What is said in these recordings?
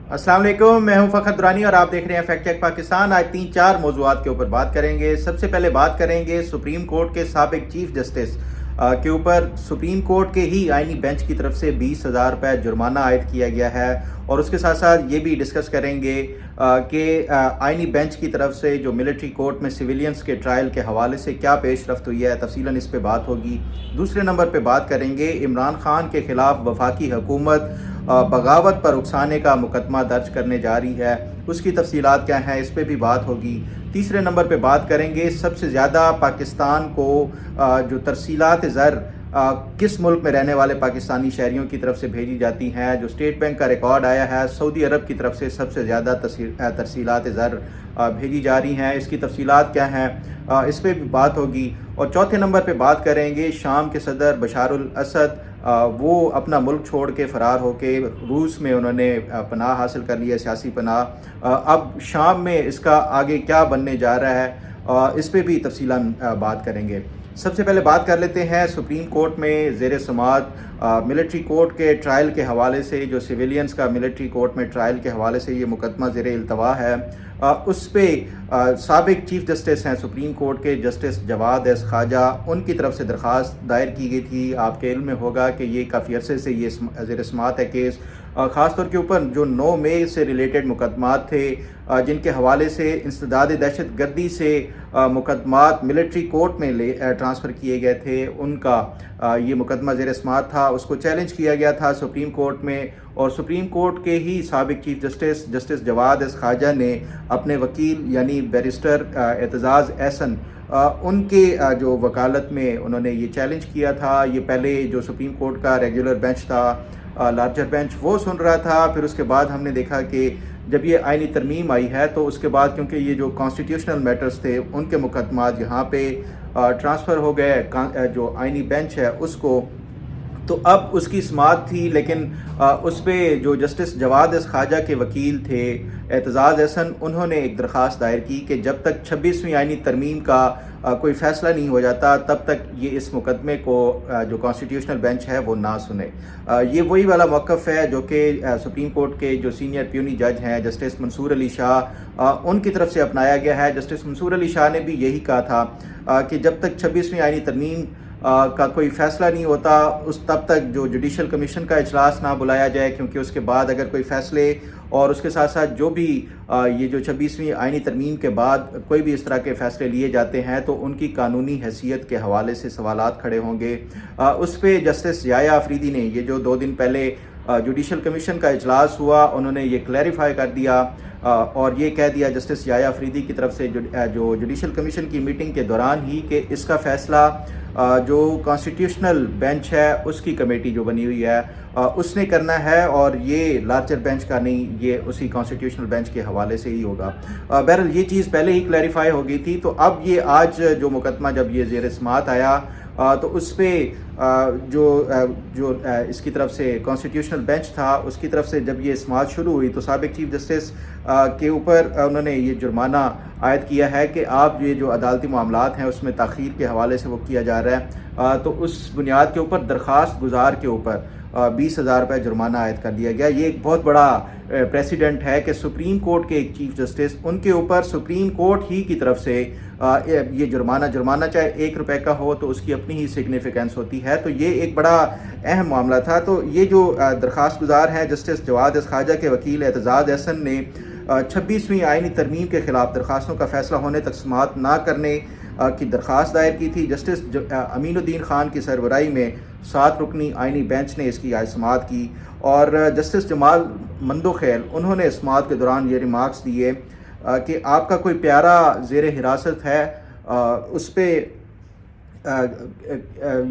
अस्सलाम वालेकुम, मैं हूं फ़खर दुरानी और आप देख रहे हैं फैक्ट चेक पाकिस्तान। आज 3-4 मौज़ूआत के ऊपर बात करेंगे। सबसे पहले बात करेंगे सुप्रीम कोर्ट के साबिक चीफ जस्टिस के ऊपर। सुप्रीम कोर्ट के ही आइनी बेंच की तरफ से 20,000 रुपये जुर्माना आयद किया गया है, और उसके साथ साथ ये भी डिस्कस करेंगे कि आइनी बेंच की तरफ से जो मिलिट्री कोर्ट में सिविलियंस के ट्रायल के हवाले से क्या पेश रफ्त हुई है, तफसीलन इस पे बात होगी। दूसरे नंबर पे बात करेंगे इमरान खान के ख़िलाफ़ वफाकी हुकूमत बगावत पर उकसाने का मुकदमा दर्ज करने जा रही है, उसकी तफसीलात क्या हैं, इस पे भी बात होगी। तीसरे नंबर पे बात करेंगे सबसे ज़्यादा पाकिस्तान को जो तरसीलात ज़र किस मुल्क में रहने वाले पाकिस्तानी शहरियों की तरफ से भेजी जाती हैं। जो स्टेट बैंक का रिकॉर्ड आया है, सऊदी अरब की तरफ से सबसे ज़्यादा तरसीलात ज़र भेजी जा रही हैं, इसकी तफसीलात क्या हैं, इस पर भी बात होगी। और चौथे नंबर पे बात करेंगे शाम के सदर बशारुल असद, वो अपना मुल्क छोड़ के फ़रार होके रूस में उन्होंने पनाह हासिल कर लिया, सियासी पनाह। अब शाम में इसका आगे क्या बनने जा रहा है, इस पे भी तफसीलन बात करेंगे। सबसे पहले बात कर लेते हैं सुप्रीम कोर्ट में ज़ेर समात मिलिट्री कोर्ट के ट्रायल के हवाले से। जो सिविलियंस का मिलिट्री कोर्ट में ट्रायल के हवाले से ये मुकदमा ज़ेर इल्तवा है, उस पर साबिक चीफ जस्टिस हैं सुप्रीम कोर्ट के जस्टिस जवाद एस ख्वाजा, उनकी तरफ से दरख्वास्त दायर की गई थी। आपके इल्म में होगा कि ये काफ़ी अरसे से ये ज़ेर समात है केस, ख़ास तौर के ऊपर जो 9 मई से रिलेटेड मुकदमात थे, जिनके हवाले से इंसदाद दहशत गर्दी से मुकदमात मिलिट्री कोर्ट में ट्रांसफ़र किए गए थे, उनका ये मुकदमा ज़ेर समात था। उसको चैलेंज किया गया था सुप्रीम कोर्ट में, और सुप्रीम कोर्ट के ही साबिक chief justice justice Jawad S Khawaja ने अपने वकील यानी बैरिस्टर एतजाज़ एहसन, उनके जो वकालत में उन्होंने ये चैलेंज किया था। ये पहले जो सुप्रीम कोर्ट का रेगुलर बेंच था, लार्जर बेंच, वो सुन रहा था। फिर उसके बाद हमने देखा कि जब ये आइनी तरमीम आई है, तो उसके बाद क्योंकि ये जो कॉन्स्टिट्यूशनल मैटर्स थे उनके मुकदमात यहाँ पे ट्रांसफ़र हो गए जो आइनी बेंच है उसको, तो अब उसकी समात थी। लेकिन उस पर जो जस्टिस जवाद एस ख्वाजा के वकील थे एतजाज़ एहसन, उन्होंने एक दरख्वास्त दायर की कि जब तक 26वीं आइनी तरमीम का कोई फ़ैसला नहीं हो जाता, तब तक ये इस मुकदमे को जो कॉन्स्टिट्यूशनल बेंच है वो ना सुने। ये वही वाला मौक़िफ़ है जो कि सुप्रीम कोर्ट के जो सीनियर प्यूनी जज हैं जस्टिस मंसूर अली शाह, उनकी तरफ से अपनाया गया है। जस्टिस मंसूर अली शाह ने भी यही कहा था कि जब तक 26वीं आइनी तरमीम का कोई फ़ैसला नहीं होता, तब तक जो जुडिशल कमीशन का इजलास ना बुलाया जाए, क्योंकि उसके बाद अगर कोई फ़ैसले और उसके साथ साथ जो भी ये जो 26वीं आइनी तरमीम के बाद कोई भी इस तरह के फ़ैसले लिए जाते हैं, तो उनकी कानूनी हैसियत के हवाले से सवालात खड़े होंगे। उस पर जस्टिस याया अफरीदी ने, ये जो 2 दिन पहले जुडिशल कमीशन का इजलास हुआ, उन्होंने ये क्लैरिफाई कर दिया और ये कह दिया जस्टिस याया अफरीदी की तरफ से जो जुडिशल कमीशन की मीटिंग के दौरान ही कि इसका फ़ैसला जो कॉन्स्टिट्यूशनल बेंच है उसकी कमेटी जो बनी हुई है उसने करना है, और ये लार्जर बेंच का नहीं, ये उसी कॉन्स्टिट्यूशनल बेंच के हवाले से ही होगा। बहरहाल ये चीज़ पहले ही क्लैरिफाई हो गई थी। तो अब ये आज जो मुकदमा जब ये ज़ेर समात आया, तो उस पर जो इसकी तरफ से कॉन्स्टिट्यूशनल बेंच था उसकी तरफ से जब ये समात शुरू हुई, तो साबिक चीफ जस्टिस के ऊपर उन्होंने ये जुर्माना आयद किया है कि आप ये जो अदालती मामलात हैं उसमें ताख़ीर के हवाले से वो किया जा रहा है। तो उस बुनियाद के ऊपर दरख्वास्त गुजार के ऊपर 20,000 रुपये जुर्माना आयद कर दिया गया। ये एक बहुत बड़ा प्रेसिडेंट है कि सुप्रीम कोर्ट के एक चीफ जस्टिस, उनके ऊपर सुप्रीम कोर्ट ही की तरफ से ये जुर्माना चाहे 1 रुपये का हो तो उसकी अपनी ही सिग्निफिकेंस होती है। तो ये एक बड़ा अहम मामला था। तो ये जो दरख्वास्त गुजार हैं जस्टिस जवाद एस ख्वाजा के वकील एतजाज़ एहसन ने 26वीं आइनी तरमीम के ख़िलाफ़ दरख्वास्तों का फ़ैसला होने तक समात ना करने की दरख्वास्त दायर की थी। जस्टिस अमीनुद्दीन ख़ान की सरबराही में 7 रुकनी आइनी बेंच ने इसकी आज समात की, और जस्टिस जमाल मंदोखैल, उन्होंने समात के दौरान ये रिमार्क्स दिए कि आपका कोई प्यारा ज़ेर हिरासत है। उस पर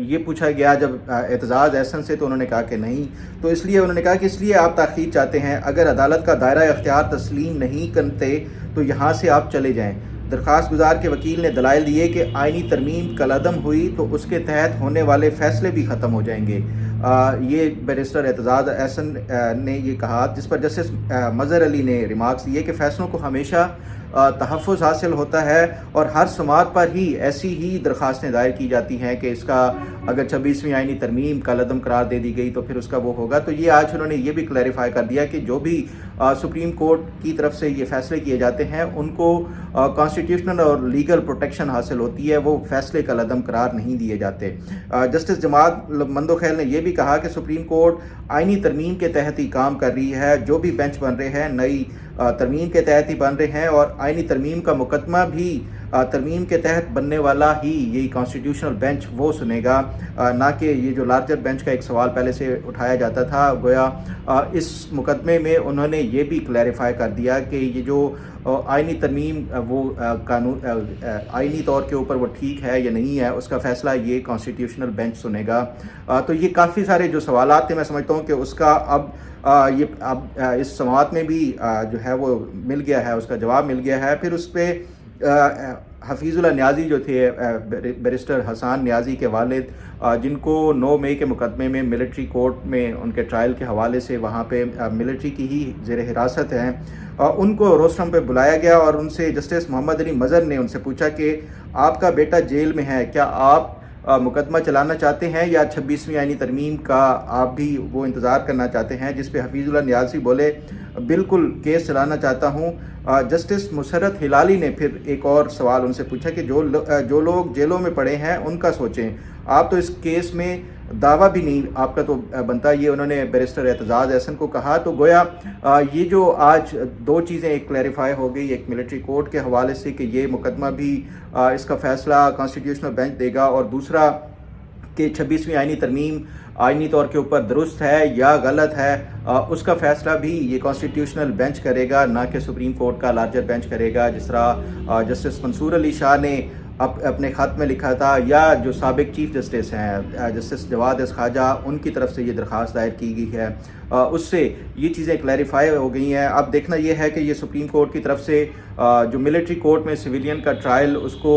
ये पूछा गया जब एतजाज़ एहसन से, तो उन्होंने कहा कि नहीं। तो इसलिए उन्होंने कहा कि इसलिए आप ताख़ीर चाहते हैं, अगर अदालत का दायरा इख्तियार तस्लीम नहीं करते तो यहाँ से आप चले जाएँ। दरख्वास्त गुजार के वकील ने दलाइल दिए कि आइनी तरमीम कलअदम हुई तो उसके तहत होने वाले फ़ैसले भी ख़त्म हो जाएंगे। ये बैरिस्टर एतजाज़ एहसन ने ये कहा, जिस पर जस्टिस मज़हर अली ने रिमार्क्स दिए कि फ़ैसलों को हमेशा तहफ़्फ़ुज़ हासिल होता है और हर समात पर ही ऐसी ही दरख्वास्तें दायर की जाती हैं कि इसका अगर 26वीं आईनी तरमीम कलअदम करार दे दी गई तो फिर उसका वो होगा। तो ये आज उन्होंने ये भी क्लैरिफाई कर दिया कि जो भी सुप्रीम कोर्ट की तरफ से ये फैसले किए जाते हैं उनको कॉन्स्टिट्यूशनल और लीगल प्रोटेक्शन हासिल होती है, वो फैसले कलअदम करार नहीं दिए जाते। जस्टिस जमात मंदोखैल ने यह भी कहा कि सुप्रीम कोर्ट आईनी तरमीम के तहत ही काम कर रही है, जो भी बेंच बन रहे हैं नई तरमीम के तहत ही बन रहे हैं और आईनी तरमीम का मुकदमा भी तरमीम के तहत बनने वाला ही यही कॉन्स्टिट्यूशनल बेंच वो सुनेगा, ना कि ये जो लार्जर बेंच का एक सवाल पहले से उठाया जाता था। गोया इस मुकदमे में उन्होंने ये भी क्लैरिफाई कर दिया कि ये जो आईनी तरमीम वो कानून आईनी तौर के ऊपर वो ठीक है या नहीं है, उसका फ़ैसला ये कॉन्स्टिट्यूशनल बेंच सुनेगा। तो ये काफ़ी सारे जो सवालात थे मैं समझता हूँ कि उसका अब इस समाअत में भी जो है वो मिल गया है, उसका जवाब मिल गया है। फिर उस पर हफीज़ुल्लाह न्याज़ी जो थे बैरिस्टर हसन न्याज़ी के वालिद, जिनको 9 मई के मुकदमे में मिलिट्री कोर्ट में उनके ट्रायल के हवाले से वहाँ पे मिलिट्री की ही ज़ेर हिरासत है, उनको रोस्टरम पे बुलाया गया और उनसे जस्टिस मोहम्मद अली मज़हर ने उनसे पूछा कि आपका बेटा जेल में है, क्या आप मुकदमा चलाना चाहते हैं या 26वीं आईनी तरमीम का आप भी वो इंतज़ार करना चाहते हैं? जिस पे हफीज़ुल्लाह न्याज़ी बोले बिल्कुल केस चलाना चाहता हूँ। जस्टिस मुसर्रत हिलाली ने फिर एक और सवाल उनसे पूछा कि जो लोग जेलों में पड़े हैं उनका सोचें, आप तो इस केस में दावा भी नहीं आपका तो बनता, ये उन्होंने बैरिस्टर एतजाज़ एहसन को कहा। तो गोया ये जो आज दो चीज़ें एक क्लैरिफाई हो गई, एक मिलिट्री कोर्ट के हवाले से कि ये मुकदमा भी इसका फ़ैसला कॉन्स्टिट्यूशनल बेंच देगा, और दूसरा कि 26वीं आईनी तरमीम आईनी तौर के ऊपर दुरुस्त है या गलत है, उसका फ़ैसला भी ये कॉन्स्टिट्यूशनल बेंच करेगा, ना कि सुप्रीम कोर्ट का लार्जर बेंच करेगा। जिस तरह जस्टिस मंसूर अली शाह ने अपने ख़त में लिखा था, या जो साबिक चीफ़ जस्टिस हैं जस्टिस जवाद ख्वाजा, उनकी तरफ से ये दरख्वास्त दायर की गई है, उससे ये चीज़ें क्लैरिफाई हो गई हैं। अब देखना ये है कि ये सुप्रीम कोर्ट की तरफ से जो मिलिट्री कोर्ट में सिविलियन का ट्रायल उसको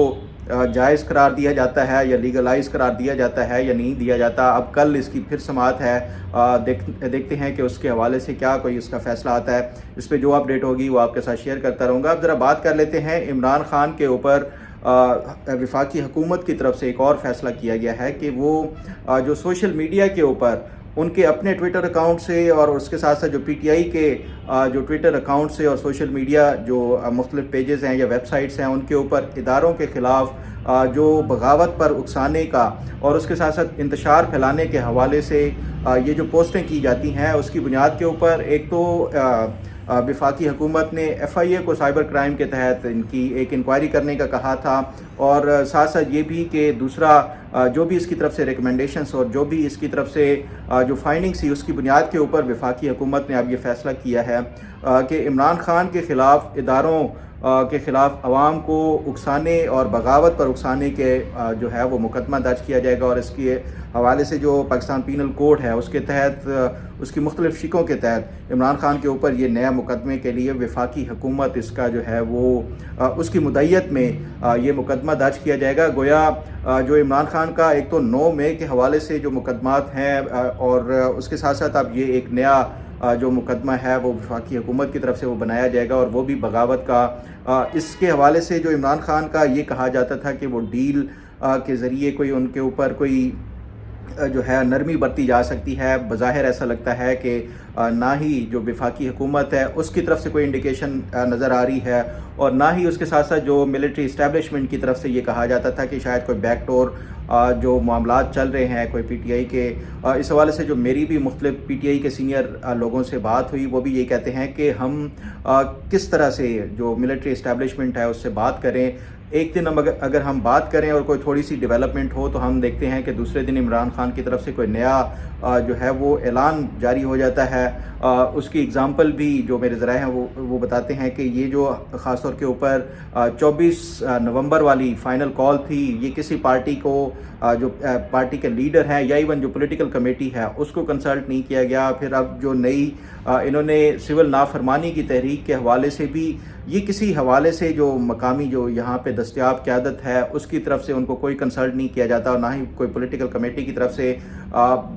जायज़ करार दिया जाता है या लीगलाइज करार दिया जाता है या नहीं दिया जाता। अब कल इसकी फिर समाअत है, देखते हैं कि उसके हवाले से क्या कोई इसका फ़ैसला आता है। इस पर जो अपडेट होगी वो आपके साथ शेयर करता रहूँगा। अब ज़रा बात कर लेते हैं इमरान खान के ऊपर। वफाकी हुकूमत की तरफ से एक और फ़ैसला किया गया है कि वो जो सोशल मीडिया के ऊपर उनके अपने ट्विटर अकाउंट से और उसके साथ साथ जो पीटीआई के जो ट्विटर अकाउंट से और सोशल मीडिया जो मुख्तलिफ पेजेस हैं या वेबसाइट्स हैं, उनके ऊपर इदारों के ख़िलाफ़ जो बगावत पर उकसाने का और उसके साथ साथ इंतशार फैलाने के हवाले से ये जो पोस्टें की जाती हैं, उसकी बुनियाद के ऊपर एक तो वफाकी हुकूमत ने FIA को साइबर क्राइम के तहत इनकी एक इंक्वायरी करने का कहा था, और साथ साथ ये भी कि दूसरा जो भी इसकी तरफ से रिकमेंडेशंस और जो भी इसकी तरफ से जो फाइंडिंग्स थी उसकी बुनियाद के ऊपर वफाकी हुकूमत ने अब ये फ़ैसला किया है कि इमरान खान के ख़िलाफ़ इदारों के ख़िलाफ़ अवाम को उकसाने और बगावत पर उकसाने के जो है वो मुकदमा दर्ज किया जाएगा, और इसके हवाले से जो पाकिस्तान पीनल कोड है उसके तहत उसकी मुख्तलिफ शिकों के तहत इमरान खान के ऊपर ये नया मुकदमे के लिए वफाकी हुकूमत इसका जो है वो उसकी मुद्दत में ये मुकदमा दर्ज किया जाएगा। गोया जो इमरान खान का एक तो 9 मई के हवाले से जो मुकदमात हैं और उसके साथ साथ अब ये एक नया जो मुकदमा है वो वफाकी हुकूमत की तरफ से वो बनाया जाएगा, और वो भी बगावत का। इसके हवाले से जो इमरान खान का ये कहा जाता था कि वो डील के ज़रिए कोई उनके ऊपर कोई जो है नरमी बरती जा सकती है। बज़ाहिर ऐसा लगता है कि ना ही जो वफाकी हुकूमत है उसकी तरफ से कोई इंडिकेशन नज़र आ रही है, और ना ही उसके साथ साथ जो मिलिट्री इस्टेब्लिशमेंट की तरफ से ये कहा जाता था कि शायद कोई बैकडोर जो मामलात चल रहे हैं कोई पीटीआई के। इस हवाले से जो मेरी भी मुख्तलिफ पीटीआई के सीनियर लोगों से बात हुई, वो भी ये कहते हैं कि हम किस तरह से जो मिलिट्री इस्टेब्लिशमेंट है उससे बात करें। एक दिन अगर हम बात करें और कोई थोड़ी सी डेवलपमेंट हो तो हम देखते हैं कि दूसरे दिन इमरान खान की तरफ से कोई नया जो है वो ऐलान जारी हो जाता है। उसकी एग्ज़ाम्पल भी जो मेरे ज़राए हैं वो बताते हैं कि ये जो ख़ास तौर के ऊपर 24 नवंबर वाली फ़ाइनल कॉल थी, ये किसी पार्टी को जो पार्टी के लीडर हैं या इवन जो पॉलिटिकल कमेटी है उसको कंसल्ट नहीं किया गया। फिर अब जो नई इन्होंने सिविल नाफरमानी की तहरीक के हवाले से भी ये किसी हवाले से जो मकामी जो यहाँ पे दस्तयाब क़यादत है उसकी तरफ से उनको कोई कंसल्ट नहीं किया जाता, और ना ही कोई पॉलिटिकल कमेटी की तरफ से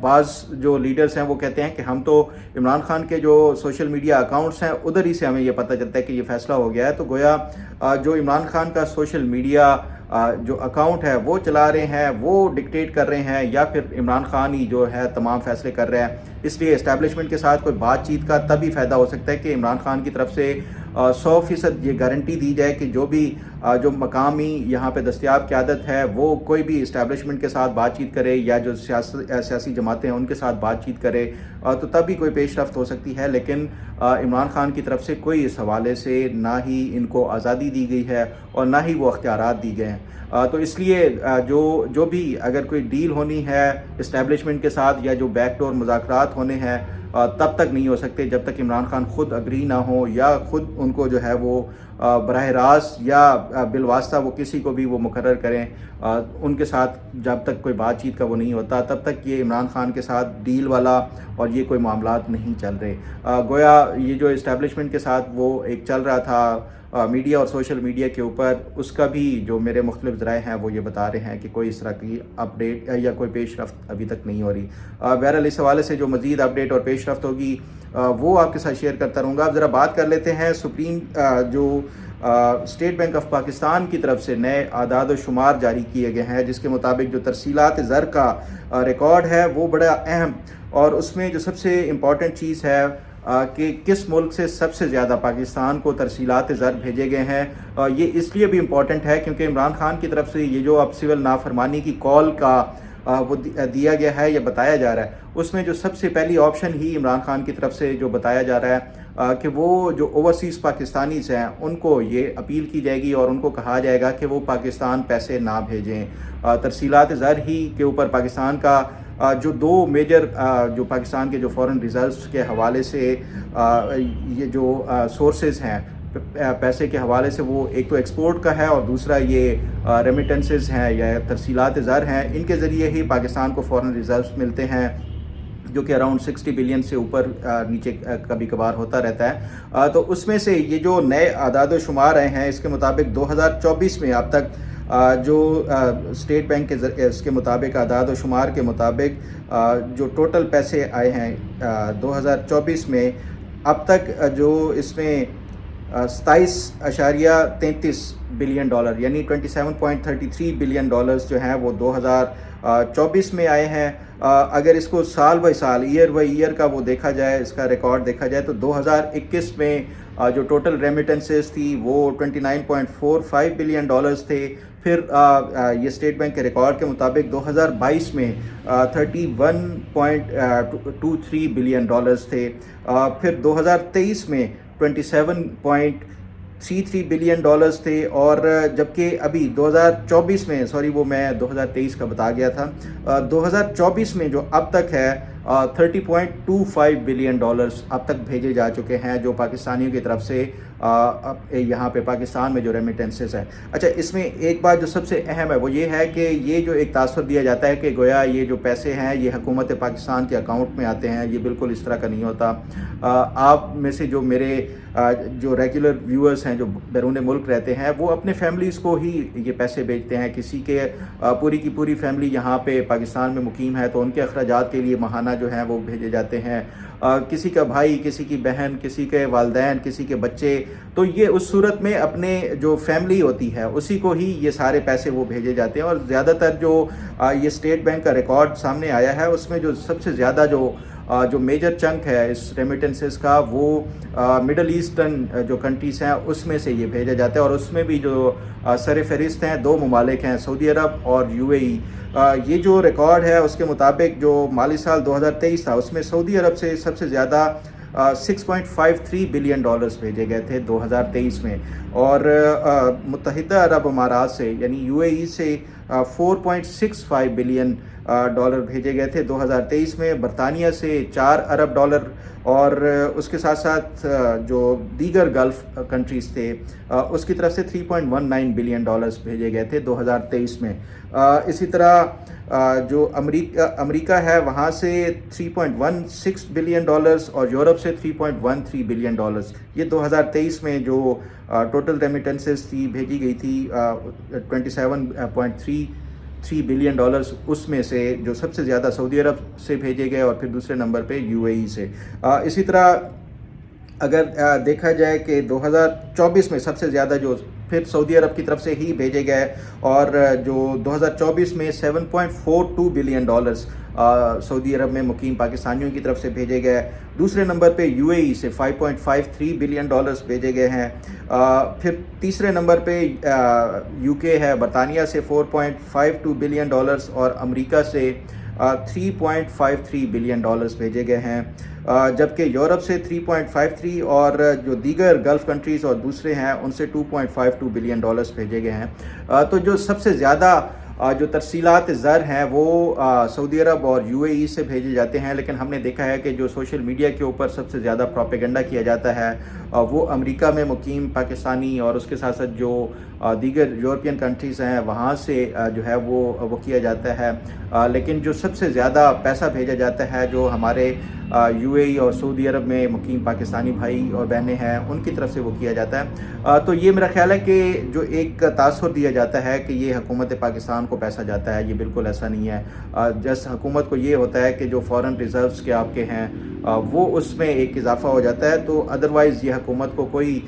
بعض جو لیڈرز ہیں وہ کہتے ہیں کہ ہم تو عمران خان کے جو سوشل میڈیا اکاؤنٹس ہیں ادھر ہی سے ہمیں یہ پتہ چلتا ہے کہ یہ فیصلہ ہو گیا ہے، تو گویا جو عمران خان کا سوشل میڈیا جو اکاؤنٹ ہے وہ چلا رہے ہیں، وہ ڈکٹیٹ کر رہے ہیں، یا پھر عمران خان ہی جو ہے تمام فیصلے کر رہے ہیں۔ اس لیے اسٹیبلشمنٹ کے ساتھ کوئی بات چیت کا تبھی فائدہ ہو سکتا ہے کہ عمران خان کی طرف سے 100% یہ گارنٹی دی جائے کہ جو بھی جو مقامی یہاں پہ دستیاب قیادت ہے وہ کوئی بھی اسٹیبلشمنٹ کے ساتھ بات چیت کرے، یا جو سیاسی جماعتیں ہیں ان کے ساتھ بات چیت کرے، تو تبھی کوئی پیش رفت ہو سکتی ہے۔ لیکن عمران خان کی طرف سے کوئی اس حوالے سے نہ ہی ان کو آزادی دی گئی ہے اور نہ ہی وہ اختیارات دی گئے ہیں۔ تو اس لیے جو بھی اگر کوئی ڈیل ہونی ہے اسٹیبلشمنٹ کے ساتھ، یا جو بیک ڈور مذاکرات ہونے ہیں، تب تک نہیں ہو سکتے جب تک عمران خان خود اگری نہ ہو، یا خود ان کو جو ہے وہ براہ راست یا بالواسطہ وہ کسی کو بھی وہ مقرر کریں، ان کے ساتھ جب تک کوئی بات چیت کا وہ نہیں ہوتا تب تک یہ عمران خان کے ساتھ ڈیل والا اور یہ کوئی معاملات نہیں چل رہے۔ گویا یہ جو اسٹیبلشمنٹ کے ساتھ وہ ایک چل رہا تھا میڈیا اور سوشل میڈیا کے اوپر، اس کا بھی جو میرے مختلف ذرائع ہیں وہ یہ بتا رہے ہیں کہ کوئی اس طرح کی اپڈیٹ یا کوئی پیش رفت ابھی تک نہیں ہو رہی۔ بہرحال اس حوالے سے جو مزید اپڈیٹ اور پیش رفت ہوگی وہ آپ کے ساتھ شیئر کرتا رہوں گا۔ اب ذرا بات کر لیتے ہیں سپریم جو اسٹیٹ بینک آف پاکستان کی طرف سے نئے اعداد و شمار جاری کیے گئے ہیں، جس کے مطابق جو ترسیلات زر کا ریکارڈ ہے وہ بڑا اہم، اور اس میں جو سب سے امپورٹنٹ چیز ہے کہ کس ملک سے سب سے زیادہ پاکستان کو ترسیلات زر بھیجے گئے ہیں۔ یہ اس لیے بھی امپورٹنٹ ہے کیونکہ عمران خان کی طرف سے یہ جو اب سول نافرمانی کی کال کا وہ دیا گیا ہے یا بتایا جا رہا ہے، اس میں جو سب سے پہلی آپشن ہی عمران خان کی طرف سے جو بتایا جا رہا ہے کہ وہ جو اوورسیز پاکستانیز ہیں ان کو یہ اپیل کی جائے گی اور ان کو کہا جائے گا کہ وہ پاکستان پیسے نہ بھیجیں۔ ترسیلات زر ہی کے اوپر پاکستان کا جو دو میجر جو پاکستان کے جو فورن ریزروز کے حوالے سے یہ جو سورسز ہیں پیسے کے حوالے سے، وہ ایک تو ایکسپورٹ کا ہے اور دوسرا یہ ریمیٹنسز ہیں یا ترسیلات زر ہیں، ان کے ذریعے ہی پاکستان کو فورن ریزروز ملتے ہیں، جو کہ اراؤنڈ 60 بلین سے اوپر نیچے کبھی کبھار ہوتا رہتا ہے۔ تو اس میں سے یہ جو نئے اعداد و شمار آئے ہیں، اس کے مطابق 2024 میں اب تک جو اسٹیٹ بینک کے اس کے مطابق اعداد و شمار کے مطابق جو ٹوٹل پیسے آئے ہیں 2024 میں اب تک، جو اس میں 27.33 بلین ڈالر یعنی 27.33 بلین ڈالرز جو ہیں وہ 2024 میں آئے ہیں۔ اگر اس کو سال بائی سال، ایئر بائی ایئر کا وہ دیکھا جائے، اس کا ریکارڈ دیکھا جائے، تو 2021 میں جو ٹوٹل ریمیٹنسز تھی وہ 29.45 بلین ڈالرز تھے۔ پھر یہ اسٹیٹ بینک کے ریکارڈ کے مطابق 2022 میں 31.23 بلین ڈالرز تھے۔ پھر 2023 میں 27.33 بلین ڈالرز تھے، اور جبکہ ابھی 2024 میں، وہ میں 2023 کا بتا گیا تھا، 2024 میں جو اب تک ہے 30.25 بلین ڈالرز اب تک بھیجے جا چکے ہیں، جو پاکستانیوں کی طرف سے یہاں پہ پاکستان میں جو ریمیٹنسز ہیں۔ اچھا، اس میں ایک بات جو سب سے اہم ہے وہ یہ ہے کہ یہ جو ایک تاثر دیا جاتا ہے کہ گویا یہ جو پیسے ہیں یہ حکومت پاکستان کے اکاؤنٹ میں آتے ہیں، یہ بالکل اس طرح کا نہیں ہوتا۔ آپ میں سے جو میرے جو ریگولر ویورز ہیں جو بیرون ملک رہتے ہیں، وہ اپنے فیملیز کو ہی یہ پیسے بھیجتے ہیں۔ کسی کے پوری کی پوری فیملی یہاں پہ پاکستان میں مقیم ہے تو ان کے اخراجات کے لیے ماہانہ جو ہیں وہ بھیجے جاتے ہیں۔ کسی کا بھائی، کسی کی بہن، کسی کے والدین، کسی کے بچے، تو یہ اس صورت میں اپنے جو فیملی ہوتی ہے اسی کو ہی یہ سارے پیسے وہ بھیجے جاتے ہیں۔ اور زیادہ تر جو یہ اسٹیٹ بینک کا ریکارڈ سامنے آیا ہے، اس میں جو سب سے زیادہ جو میجر چنک ہے اس ریمیٹنسز کا، وہ مڈل ایسٹرن جو کنٹریز ہیں اس میں سے یہ بھیجا جاتا ہے، اور اس میں بھی جو سر فہرست ہیں دو ممالک ہیں، سعودی عرب اور UAE۔ یہ جو ریکارڈ ہے اس کے مطابق جو مالی سال 2023 تھا، اس میں سعودی عرب سے سب سے زیادہ 6.53 بلین ڈالرز بھیجے گئے تھے 2023 میں، اور متحدہ عرب امارات سے یعنی UAE سے 4.65 بلین ڈالر بھیجے گئے تھے 2023 میں، برطانیہ سے 4 ارب ڈالر، اور اس کے ساتھ ساتھ جو دیگر گلف کنٹریز تھے اس کی طرف سے 3.19 بلین ڈالرز بھیجے گئے تھے 2023 میں۔ اسی طرح جو امریکہ ہے وہاں سے 3.16 بلین ڈالرز، اور یورپ سے 3.13 بلین ڈالرز، یہ 2023 میں جو ٹوٹل ریمیٹنسز تھی بھیجی گئی تھی 27.3 بلین ڈالرز اس میں سے جو سب سے زیادہ سعودی عرب سے بھیجے گئے اور پھر دوسرے نمبر پہ UAE سے. اسی طرح اگر دیکھا جائے کہ 2024 میں سب سے زیادہ جو پھر سعودی عرب کی طرف سے ہی بھیجے گئے اور جو 2024 میں 7.42 بلین ڈالرز سعودی عرب میں مقیم پاکستانیوں کی طرف سے بھیجے گئے. دوسرے نمبر پہ UAE سے 5.53 بلین ڈالرز بھیجے گئے ہیں. پھر تیسرے نمبر پہ UK ہے، برطانیہ سے 4.52 بلین ڈالرز اور امریکہ سے 3.53 بلین ڈالرز بھیجے گئے ہیں. جبکہ یورپ سے 3.53 اور جو دیگر گلف کنٹریز اور دوسرے ہیں ان سے 2.52 بلین ڈالرز بھیجے گئے ہیں. تو جو سب سے زیادہ جو ترسیلات زر ہیں وہ سعودی عرب اور UAE سے بھیجے جاتے ہیں، لیکن ہم نے دیکھا ہے کہ جو سوشل میڈیا کے اوپر سب سے زیادہ پروپیگنڈا کیا جاتا ہے وہ امریکہ میں مقیم پاکستانی اور اس کے ساتھ ساتھ جو دیگر یورپین کنٹریز ہیں وہاں سے جو ہے وہ کیا جاتا ہے. لیکن جو سب سے زیادہ پیسہ بھیجا جاتا ہے جو ہمارے UAE اور سعودی عرب میں مقیم پاکستانی بھائی اور بہنیں ہیں ان کی طرف سے وہ کیا جاتا ہے. تو یہ میرا خیال ہے کہ جو ایک تاثر دیا جاتا ہے کہ یہ حکومت پاکستان کو پیسہ جاتا ہے، یہ بالکل ایسا نہیں ہے. جس حکومت کو یہ ہوتا ہے کہ جو فورن ریزروز کے آپ کے ہیں وہ اس میں ایک اضافہ ہو جاتا ہے، تو ادروائز یہ حکومت کو کوئی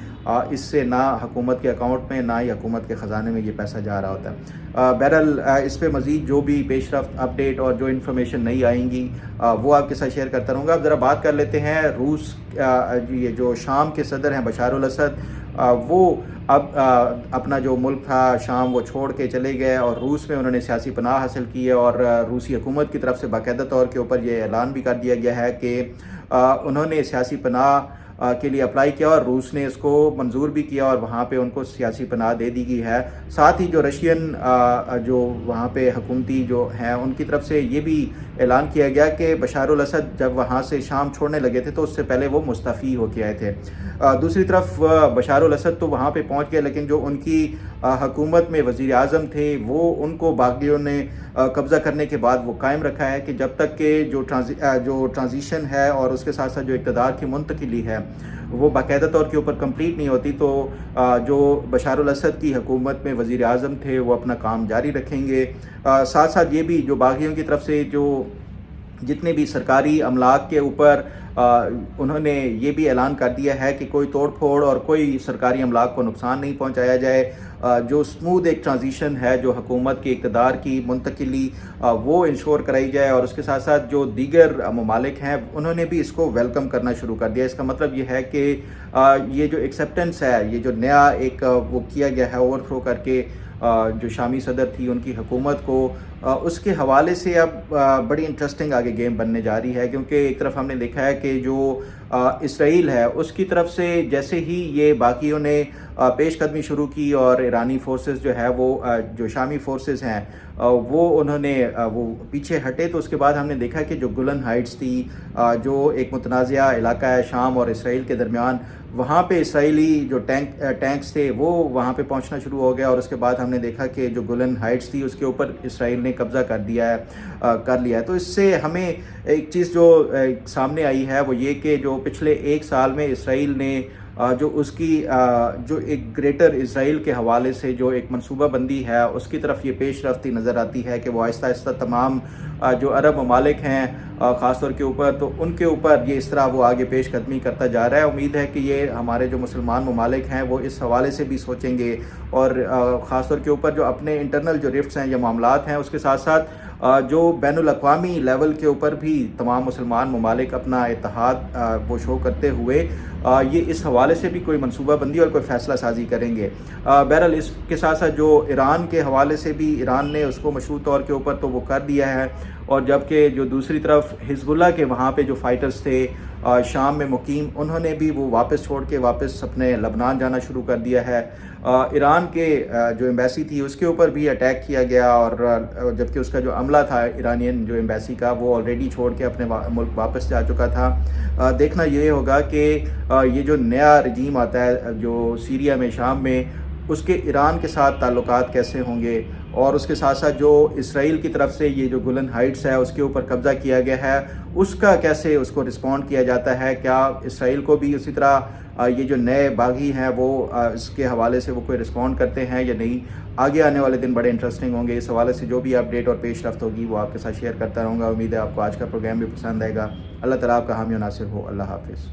اس سے نہ حکومت کے اکاؤنٹ میں نہ ہی حکومت کے خزانے میں یہ پیسہ جا رہا ہوتا ہے. بہرحال اس پہ مزید جو بھی پیش رفت اپڈیٹ اور جو انفارمیشن نہیں آئیں گی وہ آپ کے ساتھ شیئر کرتا رہوں گا. اب ذرا بات کر لیتے ہیں روس. یہ جو شام کے صدر ہیں بشار الاسد، وہ اب اپنا جو ملک تھا شام وہ چھوڑ کے چلے گئے اور روس میں انہوں نے سیاسی پناہ حاصل کی ہے. اور روسی حکومت کی طرف سے باقاعدہ طور کے اوپر یہ اعلان بھی کر دیا گیا ہے کہ انہوں نے سیاسی پناہ کے لیے اپلائی کیا اور روس نے اس کو منظور بھی کیا اور وہاں پہ ان کو سیاسی پناہ دے دی گئی ہے. ساتھ ہی جو رشین جو وہاں پہ حکومتی جو ہیں ان کی طرف سے یہ بھی اعلان کیا گیا کہ بشار الاسد جب وہاں سے شام چھوڑنے لگے تھے تو اس سے پہلے وہ مستعفی ہو کے آئے تھے. دوسری طرف بشار الاسد تو وہاں پہ پہنچ گئے، لیکن جو ان کی حکومت میں وزیر اعظم تھے وہ ان کو باغیوں نے قبضہ کرنے کے بعد وہ قائم رکھا ہے کہ جب تک کہ جو ٹرانزیشن ہے اور اس کے ساتھ ساتھ جو اقتدار کی منتقلی ہے وہ باقاعدہ طور کے اوپر کمپلیٹ نہیں ہوتی، تو جو بشار الاسد کی حکومت میں وزیر اعظم تھے وہ اپنا کام جاری رکھیں گے. ساتھ ساتھ یہ بھی جو باغیوں کی طرف سے جو جتنے بھی سرکاری املاک کے اوپر انہوں نے یہ بھی اعلان کر دیا ہے کہ کوئی توڑ پھوڑ اور کوئی سرکاری املاک کو نقصان نہیں پہنچایا جائے. جو سموتھ ایک ٹرانزیشن ہے جو حکومت کے اقتدار کی منتقلی وہ انشور کرائی جائے. اور اس کے ساتھ ساتھ جو دیگر ممالک ہیں انہوں نے بھی اس کو ویلکم کرنا شروع کر دیا. اس کا مطلب یہ ہے کہ یہ جو ایکسیپٹنس ہے، یہ جو نیا ایک وہ کیا گیا ہے اوور تھرو کر کے جو شامی صدر تھی ان کی حکومت کو، اس کے حوالے سے اب بڑی انٹرسٹنگ آگے گیم بننے جا رہی ہے. کیونکہ ایک طرف ہم نے دیکھا ہے کہ جو اسرائیل ہے اس کی طرف سے جیسے ہی یہ باقیوں نے پیش قدمی شروع کی اور ایرانی فورسز جو ہے وہ جو شامی فورسز ہیں وہ انہوں نے وہ پیچھے ہٹے، تو اس کے بعد ہم نے دیکھا کہ جو گولن ہائٹس تھی جو ایک متنازعہ علاقہ ہے شام اور اسرائیل کے درمیان، وہاں پہ اسرائیلی جو ٹینکس تھے وہ وہاں پہ پہنچنا شروع ہو گیا. اور اس کے بعد ہم نے دیکھا کہ جو گولن ہائٹس تھی اس کے اوپر اسرائیل نے قبضہ کر لیا ہے. تو اس سے ہمیں ایک چیز جو سامنے آئی ہے وہ یہ کہ جو پچھلے ایک سال میں اسرائیل نے جو اس کی جو ایک گریٹر اسرائیل کے حوالے سے جو ایک منصوبہ بندی ہے اس کی طرف یہ پیش رفتی نظر آتی ہے کہ وہ آہستہ آہستہ تمام جو عرب ممالک ہیں خاص طور کے اوپر، تو ان کے اوپر یہ اس طرح وہ آگے پیش قدمی کرتا جا رہا ہے. امید ہے کہ یہ ہمارے جو مسلمان ممالک ہیں وہ اس حوالے سے بھی سوچیں گے اور خاص طور کے اوپر جو اپنے انٹرنل جو رفٹس ہیں یا معاملات ہیں اس کے ساتھ ساتھ جو بین الاقوامی لیول کے اوپر بھی تمام مسلمان ممالک اپنا اتحاد وہ شو کرتے ہوئے یہ اس حوالے سے بھی کوئی منصوبہ بندی اور کوئی فیصلہ سازی کریں گے. بہرحال اس کے ساتھ ساتھ جو ایران کے حوالے سے بھی ایران نے اس کو مشروط طور کے اوپر تو وہ کر دیا ہے، اور جبکہ جو دوسری طرف حزب اللہ کے وہاں پہ جو فائٹرز تھے شام میں مقیم انہوں نے بھی وہ واپس چھوڑ کے واپس اپنے لبنان جانا شروع کر دیا ہے. ایران کے جو ایمبیسی تھی اس کے اوپر بھی اٹیک کیا گیا، اور جبکہ اس کا جو عملہ تھا ایرانین جو ایمبیسی کا وہ آلریڈی چھوڑ کے اپنے ملک واپس جا چکا تھا. دیکھنا یہ ہوگا کہ یہ جو نیا رجیم آتا ہے جو سیریا میں شام میں، اس کے ایران کے ساتھ تعلقات کیسے ہوں گے، اور اس کے ساتھ ساتھ جو اسرائیل کی طرف سے یہ جو گولن ہائٹس ہے اس کے اوپر قبضہ کیا گیا ہے اس کا کیسے اس کو رسپونڈ کیا جاتا ہے. کیا اسرائیل کو بھی اسی طرح یہ جو نئے باغی ہیں وہ اس کے حوالے سے وہ کوئی رسپونڈ کرتے ہیں یا نہیں. آگے آنے والے دن بڑے انٹرسٹنگ ہوں گے. اس حوالے سے جو بھی اپڈیٹ اور پیش رفت ہوگی وہ آپ کے ساتھ شیئر کرتا رہوں گا. امید ہے آپ کو آج کا پروگرام بھی پسند آئے گا. اللہ تعالیٰ آپ کا حامی و ناصر ہو. اللہ حافظ.